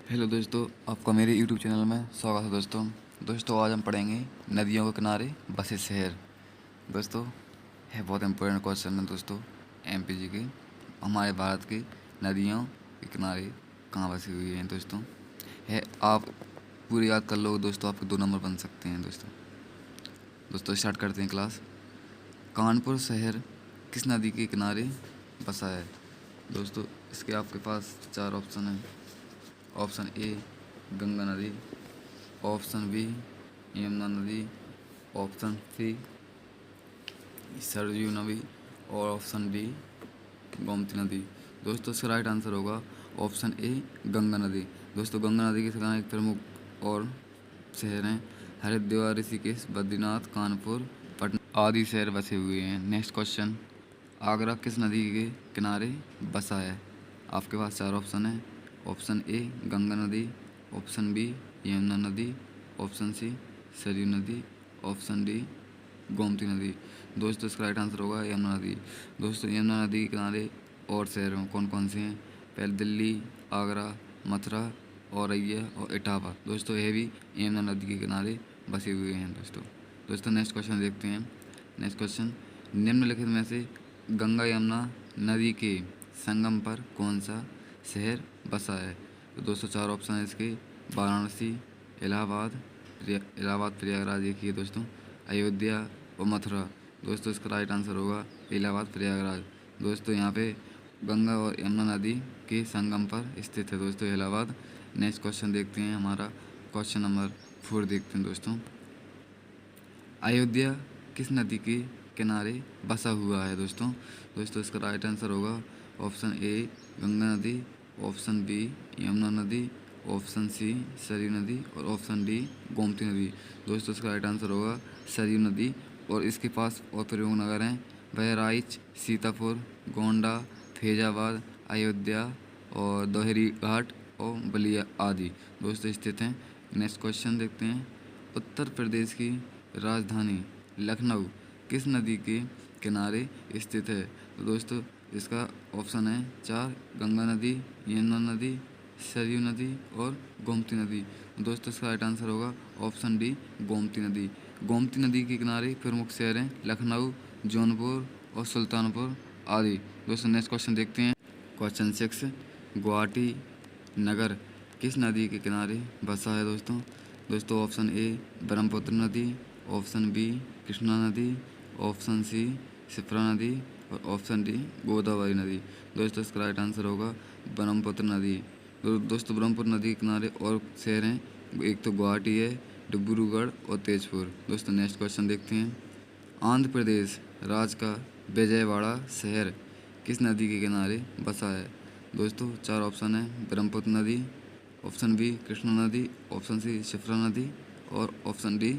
Hello दोस्तों, आपका मेरे यूट्यूब चैनल में स्वागत है दोस्तों आज हम पढ़ेंगे नदियों के किनारे बसे शहर। दोस्तों है बहुत इंपॉर्टेंट क्वेश्चन है दोस्तों, एमपीजी के। हमारे भारत की नदियों के किनारे कहाँ बसी हुई हैं दोस्तों, है आप पूरी याद कर लो दोस्तों, आपके 2 नंबर बन सकते हैं दोस्तों स्टार्ट करते हैं क्लास। कानपुर शहर किस नदी के किनारे बसा है दोस्तों? इसके आपके पास 4 ऑप्शन हैं। ऑप्शन ए गंगा नदी, ऑप्शन बी यमुना नदी, ऑप्शन सी सरयू नदी और ऑप्शन डी गोमती नदी। दोस्तों इसका राइट आंसर होगा ऑप्शन ए गंगा नदी। दोस्तों गंगा नदी के किनारे एक प्रमुख और शहर हैं हरिद्वार, ऋषिकेश, बद्रीनाथ, कानपुर, पटना आदि शहर बसे हुए हैं। नेक्स्ट क्वेश्चन, आगरा किस नदी के किनारे बसा है? आपके पास 4 ऑप्शन हैं। ऑप्शन ए गंगा नदी, ऑप्शन बी यमुना नदी, ऑप्शन सी सरयू नदी, ऑप्शन डी गोमती नदी। दोस्तों इसका राइट आंसर होगा यमुना नदी। दोस्तों यमुना नदी के किनारे और शहर कौन कौन से हैं? पहले दिल्ली, आगरा, मथुरा, औरैया और इटावा। दोस्तों ये भी यमुना नदी के किनारे बसे हुए हैं दोस्तों नेक्स्ट क्वेश्चन देखते हैं। नेक्स्ट क्वेश्चन, निम्नलिखित में से गंगा यमुना नदी के संगम पर कौन सा शहर बसा है? तो दोस्तों 4 ऑप्शन है इसके, वाराणसी, इलाहाबाद प्रयागराज एक ही है दोस्तों, अयोध्या और मथुरा। दोस्तों इसका राइट आंसर होगा इलाहाबाद प्रयागराज। दोस्तों यहाँ पे गंगा और यमुना नदी के संगम पर स्थित है दोस्तों इलाहाबाद। नेक्स्ट क्वेश्चन देखते हैं, हमारा क्वेश्चन नंबर 4 देखते हैं दोस्तों। अयोध्या किस नदी के किनारे बसा हुआ है दोस्तों इसका राइट आंसर होगा ऑप्शन ए गंगा नदी, ऑप्शन बी यमुना नदी, ऑप्शन सी सरयू नदी और ऑप्शन डी गोमती नदी। दोस्तों इसका राइट आंसर होगा सरयू नदी। और इसके पास और प्रमुख नगर हैं बहराइच, सीतापुर, गोंडा, फैजाबाद, अयोध्या और दोहरी घाट और बलिया आदि दोस्तों स्थित हैं। नेक्स्ट क्वेश्चन देखते हैं, उत्तर प्रदेश की राजधानी लखनऊ किस नदी के किनारे स्थित है? तो दोस्तों इसका ऑप्शन है 4 गंगा नदी, यमुना नदी, सरयू नदी और गोमती नदी। दोस्तों इसका राइट आंसर होगा ऑप्शन डी गोमती नदी। गोमती नदी के किनारे प्रमुख शहर हैं लखनऊ, जौनपुर और सुल्तानपुर आदि। दोस्तों नेक्स्ट क्वेश्चन देखते हैं। क्वेश्चन 6, गुवाहाटी नगर किस नदी के किनारे बसा है दोस्तों ऑप्शन ए ब्रह्मपुत्र नदी, ऑप्शन बी कृष्णा नदी, ऑप्शन सी शिप्रा नदी और ऑप्शन डी गोदावरी नदी। दोस्तों इसका राइट आंसर होगा ब्रह्मपुत्र नदी। दोस्तों ब्रह्मपुत्र नदी के किनारे और शहर हैं, एक तो गुवाहाटी है, डिब्रूगढ़ और तेजपुर। दोस्तों नेक्स्ट क्वेश्चन देखते हैं, आंध्र प्रदेश राज्य का विजयवाड़ा शहर किस नदी के किनारे बसा है? दोस्तों 4 ऑप्शन है, ब्रह्मपुत्र नदी, ऑप्शन बी कृष्णा नदी, ऑप्शन सी शिप्रा नदी और ऑप्शन डी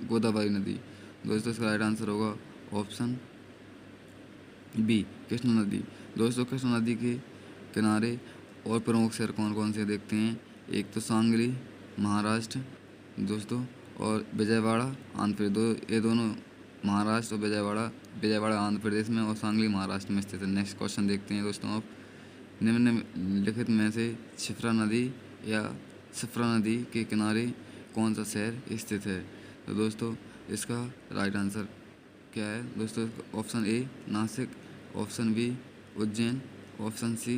गोदावरी नदी। दोस्तों इसका राइट आंसर होगा ऑप्शन बी कृष्णा नदी। दोस्तों कृष्णा नदी के किनारे और प्रमुख शहर कौन कौन से देखते हैं, एक तो सांगली महाराष्ट्र दोस्तों और विजयवाड़ा आंध्र प्रदेश। ये दोनों महाराष्ट्र और विजयवाड़ा आंध्र प्रदेश में और सांगली महाराष्ट्र में स्थित है। नेक्स्ट क्वेश्चन देखते हैं दोस्तों, आप निम्नलिखित में से शिप्रा नदी या शिप्रा नदी के किनारे कौन सा शहर स्थित है? तो दोस्तों इसका राइट आंसर क्या है दोस्तों? Option A Nashik, option B Ujjain, option C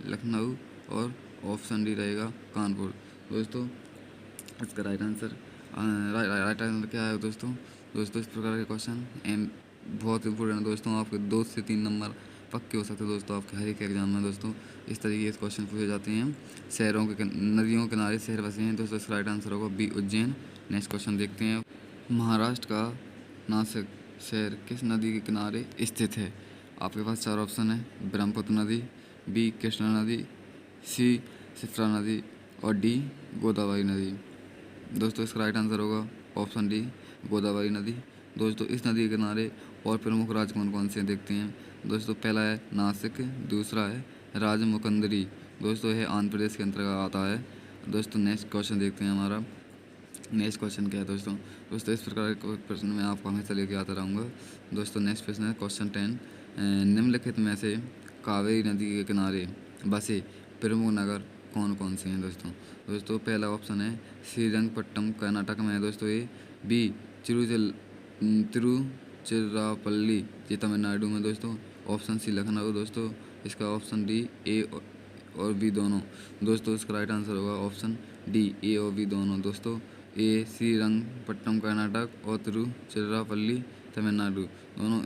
Lucknow और ऑप्शन डी रहेगा कानपुर। दोस्तों इसका राइट आंसर क्या है दोस्तों इस प्रकार के क्वेश्चन बहुत इंपॉर्टेंट है दोस्तों, आपके 2 से 3 नंबर पक्के हो सकते हैं दोस्तों आपके हर एक एग्जाम में दोस्तों। इस तरीके के क्वेश्चन पूछे जाते हैं। शहरों के नदियों के किनारे शहर बसे हैं दोस्तों, इसका राइट आंसर होगा बी उज्जैन। नेक्स्ट क्वेश्चन देखते हैं, महाराष्ट्र का नासिक शहर किस नदी के किनारे स्थित है? आपके पास 4 ऑप्शन है, ब्रह्मपुत्र नदी, बी कृष्णा नदी, सी शिप्रा नदी और डी गोदावरी नदी। दोस्तों इसका राइट आंसर होगा ऑप्शन डी गोदावरी नदी। दोस्तों इस नदी के किनारे और प्रमुख राज्य कौन कौन से देखते हैं दोस्तों, पहला है नासिक, दूसरा है राजमुंदरी। दोस्तों यह आंध्र प्रदेश के अंतर्गत आता है। दोस्तों नेक्स्ट क्वेश्चन देखते हैं, हमारा नेक्स्ट क्वेश्चन क्या है दोस्तों इस प्रकार के प्रश्न मैं आपको हमेशा लेके आता रहूँगा। दोस्तों नेक्स्ट प्रश्न है क्वेश्चन 10, निम्नलिखित में से कावेरी नदी के किनारे बसे प्रमुख नगर कौन कौन सी हैं दोस्तों? दोस्तों पहला ऑप्शन है श्रीरंगपट्टनम कर्नाटक में है दोस्तों ये। बी तिरुचिरापल्ली ये तमिलनाडु में दोस्तों। ऑप्शन सी लखनऊ दोस्तों। इसका ऑप्शन डी ए और बी दोनों। दोस्तों इसका राइट आंसर होगा ऑप्शन डी ए और बी दोनों दोस्तों। ए श्रीरंगपट्टनम कर्नाटक और तिरुचिरापल्ली तमिलनाडु,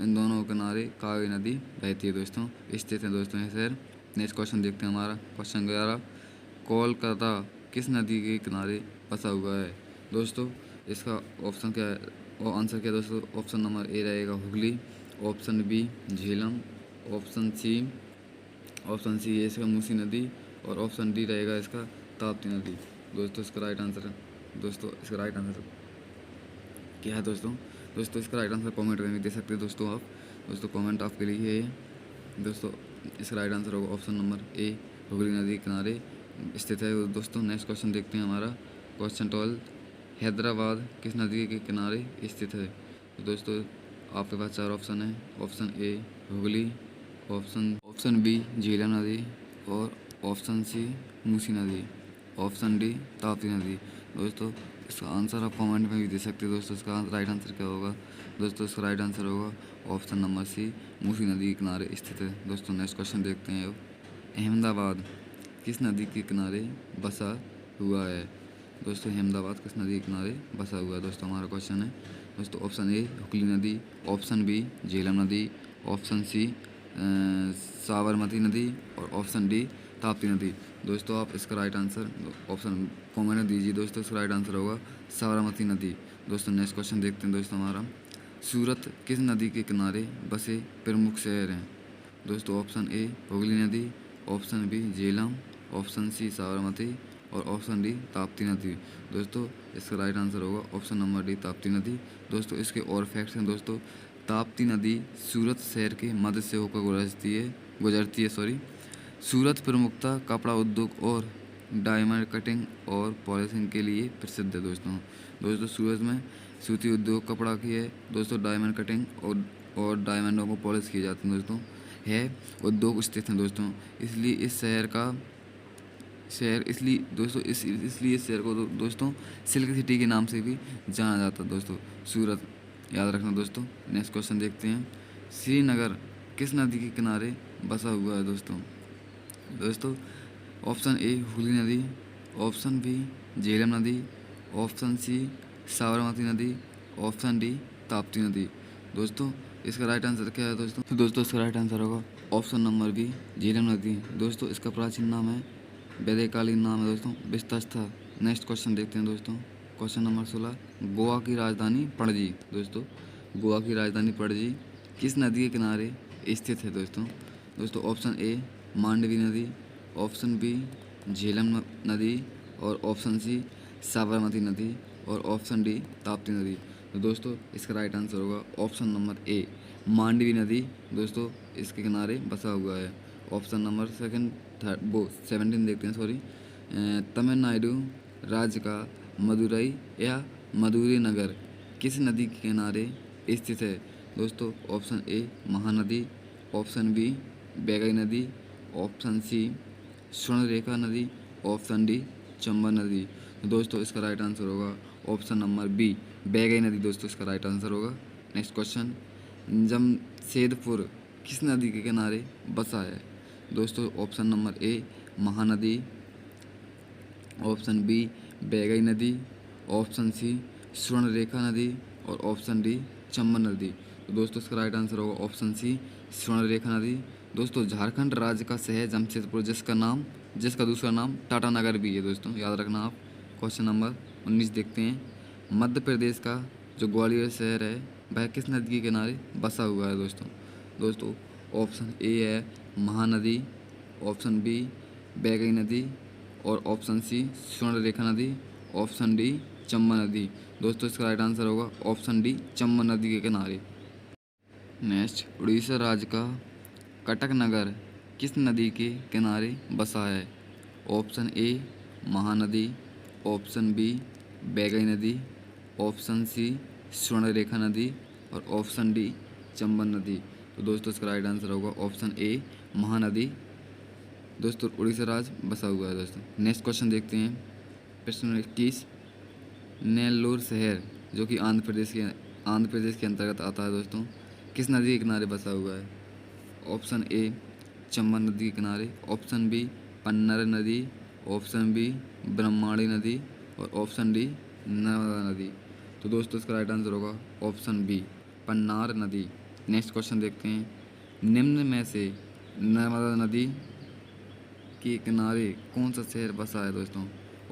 इन दोनों किनारे कावेरी नदी बहती है दोस्तों, स्थित है दोस्तों ये शहर। नेक्स्ट क्वेश्चन देखते हैं हमारा क्वेश्चन 11, कोलकाता किस नदी के किनारे बसा हुआ है? दोस्तों इसका ऑप्शन क्या है और आंसर क्या है दोस्तों? ऑप्शन नंबर ए रहेगा Hooghly, option B Jhelum, option C है इसका मूसी नदी और ऑप्शन डी रहेगा इसका ताप्ती नदी। दोस्तों इसका राइट आंसर क्या है दोस्तों? दोस्तों इसका राइट आंसर कमेंट में भी दे सकते हैं दोस्तों आप। दोस्तों कमेंट आपके लिए है दोस्तों। इसका राइट आंसर होगा ऑप्शन नंबर ए, हुगली नदी के किनारे स्थित है दोस्तों। नेक्स्ट क्वेश्चन देखते हैं हमारा क्वेश्चन 12, हैदराबाद किस नदी के किनारे स्थित है? तो दोस्तों आपके पास 4 ऑप्शन है। Option A Hooghly, option B Jhelum नदी और ऑप्शन सी मूसी नदी, ऑप्शन डी ताप्ती नदी। दोस्तों इसका आंसर आप कमेंट में भी दे सकते हैं दोस्तों। इसका राइट आंसर क्या होगा? दोस्तों इसका राइट आंसर होगा ऑप्शन नंबर सी, मूसी नदी के किनारे स्थित है दोस्तों। नेक्स्ट क्वेश्चन देखते हैं अब, अहमदाबाद किस नदी के किनारे बसा हुआ है? दोस्तों अहमदाबाद किस नदी के किनारे बसा हुआ है दोस्तों हमारा क्वेश्चन है दोस्तों। ऑप्शन ए हुगली नदी, ऑप्शन बी झेलम नदी, ऑप्शन सी साबरमती नदी और ऑप्शन डी ताप्ती नदी। दोस्तों आप इसका राइट आंसर ऑप्शन कमेंट में दीजिए दोस्तों। इसका राइट आंसर होगा साबरमती नदी दोस्तों। नेक्स्ट क्वेश्चन देखते हैं दोस्तों हमारा, सूरत किस नदी के किनारे बसे प्रमुख शहर हैं? दोस्तों ऑप्शन ए हुगली नदी, option B Jhelum, option C Sabarmati और ऑप्शन डी ताप्ती नदी। दोस्तों इसका राइट आंसर होगा ऑप्शन नंबर डी ताप्ती नदी। दोस्तों इसके और फैक्ट्स हैं दोस्तों, ताप्ती नदी सूरत शहर के मध्य से होकर गुजरती है। सूरत प्रमुखतः कपड़ा उद्योग और डायमंड कटिंग और पॉलिशिंग के लिए प्रसिद्ध है दोस्तों सूरत में सूती उद्योग कपड़ा की है दोस्तों, डायमंड कटिंग और डायमंडों को पॉलिश किए जाते हैं दोस्तों, है उद्योग स्थित हैं दोस्तों। इसलिए इस शहर को दोस्तों सिल्क सिटी के नाम से भी जाना जाता है दोस्तों सूरत, याद रखना दोस्तों। नेक्स्ट क्वेश्चन देखते हैं, श्रीनगर किस नदी के किनारे बसा हुआ है दोस्तों? ऑप्शन ए हुगली नदी, ऑप्शन बी झेलम नदी, ऑप्शन सी साबरमती नदी, ऑप्शन डी ताप्ती नदी। दोस्तों इसका राइट आंसर क्या है दोस्तों? दोस्तों इसका राइट आंसर होगा ऑप्शन नंबर बी झेलम नदी। दोस्तों इसका प्राचीन नाम है, वैदिककालीन नाम है दोस्तों विस्तस्था। नेक्स्ट क्वेश्चन देखते हैं दोस्तों, क्वेश्चन नंबर 16, गोवा की राजधानी पणजी। दोस्तों गोवा की राजधानी पणजी किस नदी के किनारे स्थित है दोस्तों ऑप्शन ए मांडवी नदी, ऑप्शन बी झेलम नदी और ऑप्शन सी साबरमती नदी और ऑप्शन डी ताप्ती नदी। तो दोस्तों इसका राइट आंसर होगा ऑप्शन नंबर ए मांडवी नदी दोस्तों इसके किनारे बसा हुआ है। ऑप्शन नंबर 17 देखते हैं तमिलनाडु राज्य का मदुरई या मदुरै नगर किस नदी के किनारे स्थित है? दोस्तों option A Mahanadi, option B Vaigai नदी, ऑप्शन सी स्वर्णरेखा नदी, ऑप्शन डी चंबल नदी। तो दोस्तों इसका राइट आंसर होगा ऑप्शन नंबर बी बैगई नदी दोस्तों इसका राइट आंसर होगा। नेक्स्ट क्वेश्चन, जमशेदपुर किस नदी के किनारे बसा है? दोस्तों option number A Mahanadi, option B Vaigai नदी, ऑप्शन सी स्वर्णरेखा नदी और ऑप्शन डी चंबल नदी। तो दोस्तों इसका राइट आंसर होगा ऑप्शन सी स्वर्णरेखा नदी। दोस्तों झारखंड राज्य का शहर जमशेदपुर जिसका दूसरा नाम टाटानगर भी है दोस्तों, याद रखना आप। क्वेश्चन नंबर 19 देखते हैं, मध्य प्रदेश का जो ग्वालियर शहर है वह किस नदी के किनारे बसा हुआ है दोस्तों ऑप्शन ए है महानदी, ऑप्शन बी बैगई नदी और ऑप्शन सी स्वर्णरेखा नदी, ऑप्शन डी चंबल नदी। दोस्तों इसका राइट आंसर होगा ऑप्शन डी चंबल नदी के किनारे। नेक्स्ट, उड़ीसा राज्य का कटक नगर किस नदी के किनारे बसा है? Option A Mahanadi, option B Vaigai नदी, ऑप्शन सी स्वर्णरेखा नदी और ऑप्शन डी चंबल नदी। तो दोस्तों इसका राइट आंसर होगा ऑप्शन ए महानदी दोस्तों उड़ीसा राज्य बसा हुआ है दोस्तों। नेक्स्ट क्वेश्चन देखते हैं। प्रश्न नंबर 21, नेल्लोर शहर जो कि आंध्र प्रदेश के अंतर्गत आता है दोस्तों, किस नदी के किनारे बसा हुआ है? ऑप्शन ए चंबल नदी के किनारे, ऑप्शन बी पन्नार नदी, ऑप्शन बी ब्रह्माणी नदी और ऑप्शन डी नर्मदा नदी। तो दोस्तों इसका राइट आंसर होगा ऑप्शन बी पन्नार नदी। नेक्स्ट क्वेश्चन देखते हैं। निम्न में से नर्मदा नदी के किनारे कौन सा शहर बसा है दोस्तों?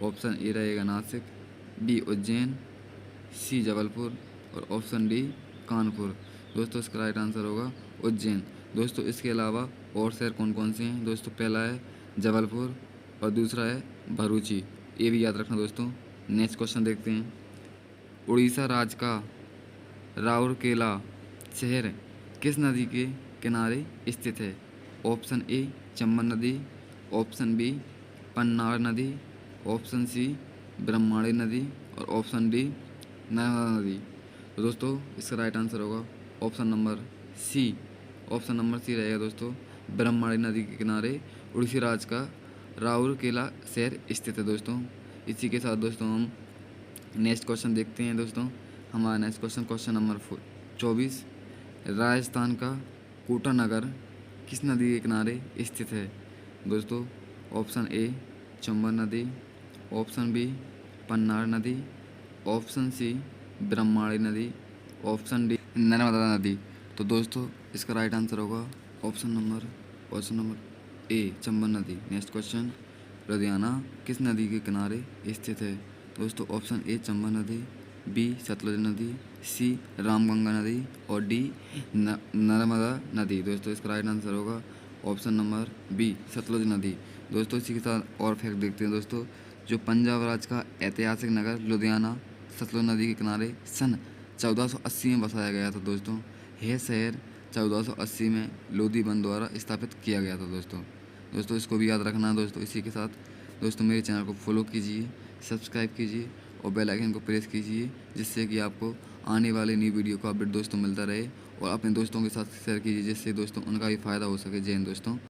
ऑप्शन ए रहेगा नासिक, बी उज्जैन, सी जबलपुर और ऑप्शन डी कानपुर। दोस्तों इसका राइट आंसर होगा उज्जैन। दोस्तों इसके अलावा और शहर कौन कौन से हैं दोस्तों? पहला है जबलपुर और दूसरा है भरूची, ये भी याद रखना दोस्तों। नेक्स्ट क्वेश्चन देखते हैं। उड़ीसा राज्य का राउरकेला शहर किस नदी के किनारे स्थित है? ऑप्शन ए चंबल नदी, ऑप्शन बी पन्नार नदी, ऑप्शन सी ब्रह्माणी नदी और ऑप्शन डी नर्मदा नदी। तो दोस्तों इसका राइट आंसर होगा option number C. Option number C रहेगा दोस्तों, ब्रह्माणी नदी के किनारे उड़ीसा राज्य का राउरकेला शहर स्थित है दोस्तों। इसी के साथ दोस्तों हम नेक्स्ट क्वेश्चन देखते हैं दोस्तों। हमारा नेक्स्ट क्वेश्चन नंबर 24, राजस्थान का कोटा नगर किस नदी के किनारे स्थित है? दोस्तों ऑप्शन ए चंबल नदी, ऑप्शन बी पन्नार नदी, ऑप्शन सी ब्रह्माणी नदी, ऑप्शन डी नर्मदा नदी। तो दोस्तों इसका राइट आंसर होगा ऑप्शन नंबर ए चंबल नदी। नेक्स्ट क्वेश्चन, लुधियाना किस नदी के किनारे स्थित है? दोस्तों ऑप्शन ए चंबल नदी, बी सतलुज नदी, सी रामगंगा नदी और डी नर्मदा नदी। दोस्तों इसका राइट आंसर होगा ऑप्शन नंबर बी सतलुज नदी। दोस्तों इसी के साथ और फैक्ट देखते हैं दोस्तों। जो पंजाब राज्य का ऐतिहासिक नगर लुधियाना सतलुज नदी के किनारे सन 1480 में बसाया गया था दोस्तों। यह शहर 1480 में लोधी बंद द्वारा स्थापित किया गया था दोस्तों इसको भी याद रखना है दोस्तों। इसी के साथ दोस्तों मेरे चैनल को फॉलो कीजिए, सब्सक्राइब कीजिए और बेल आइकन को प्रेस कीजिए, जिससे कि आपको आने वाले न्यू वीडियो का अपडेट दोस्तों मिलता रहे। और अपने दोस्तों के साथ शेयर कीजिए, जिससे दोस्तों उनका भी फ़ायदा हो सके। जय हिंद दोस्तों।